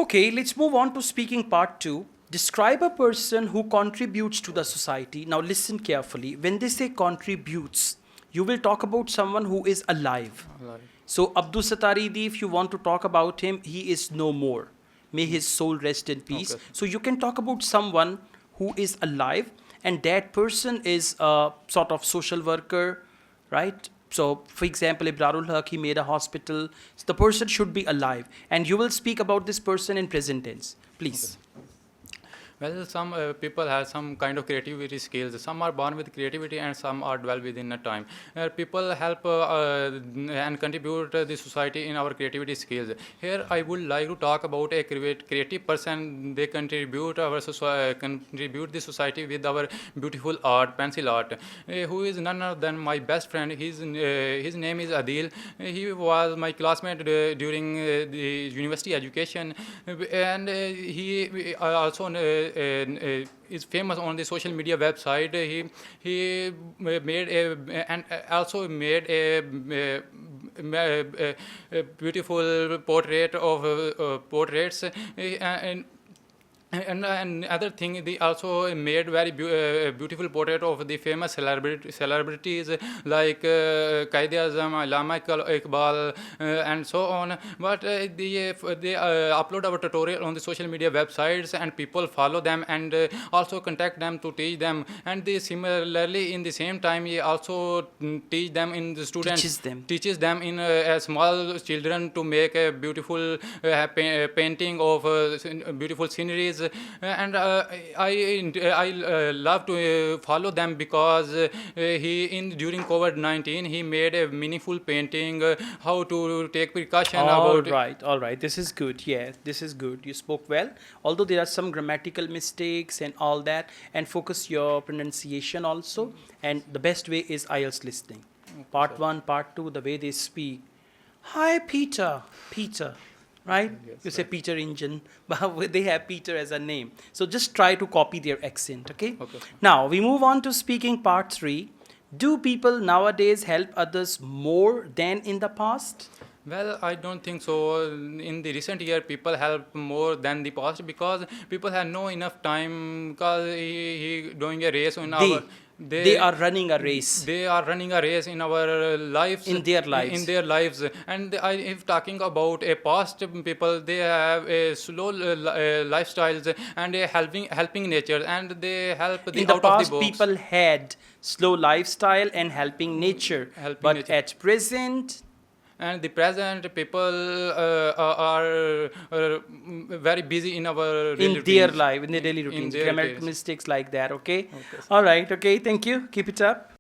Okay, let's move on to speaking part two. Describe a person who contributes to the society. Now, listen carefully. When they say contributes, you will talk about someone who is alive. Like, So, Abdul Sataridi, if you want to talk about him, he is no more. May his soul rest in peace. okay. So, you can talk about someone who is alive, and that person is a sort of social worker, right? So, for example, Ibrarul Haq, he made a hospital. So the person should be alive. And you will speak about this person in present tense. Please. Well, some people have some kind of creativity skills. Some are born with creativity, and some are dwell within a time. People help and contribute the society in our creativity skills. Here, I would like to talk about a creative person. They contribute contribute the society with our beautiful art, pencil art. Who is none other than my best friend. His name is Adil. He was my classmate during the university education, and he also is famous on the social media website. He made a and also made a beautiful portrait of portraits and another thing, they also made very beautiful portrait of the famous celebrities like Qaid Azam, Allama Iqbal, and so on. But they upload our tutorial on the social media websites, and people follow them and also contact them to teach them. And they similarly, in the same time, he also teach them in the students teaches them in small children to make a beautiful painting of beautiful sceneries. And I love to follow them because during COVID-19 he made a meaningful painting how to take precaution about All right. This is good. Yeah, this is good. You spoke well. Although there are some grammatical mistakes and all that, and focus your pronunciation also. And the best way is IELTS listening. Part one, part two, the way they speak. Hi, Peter. Peter. Right? Yes, You say right. Peter Engine, but they have Peter as a name. So just try to copy their accent, okay? Okay. Now, we move on to speaking part three. Do people nowadays help others more than in the past? Well, I don't think so. In the recent year, people help more than the past because people have no enough time because he doing a race in our They are running a race. they are running a race in our lives In their lives. in their lives. And if talking about a past people, they have a slow lifestyles and a helping nature, and they help the In the out of the past, box. people had slow lifestyle and helping nature. Helping But nature. at present, And the present people are very busy in our daily in their routines. life, in their daily routines, their grammatical days. mistakes like that, okay? Okay, sir. All right, okay, thank you. Keep it up.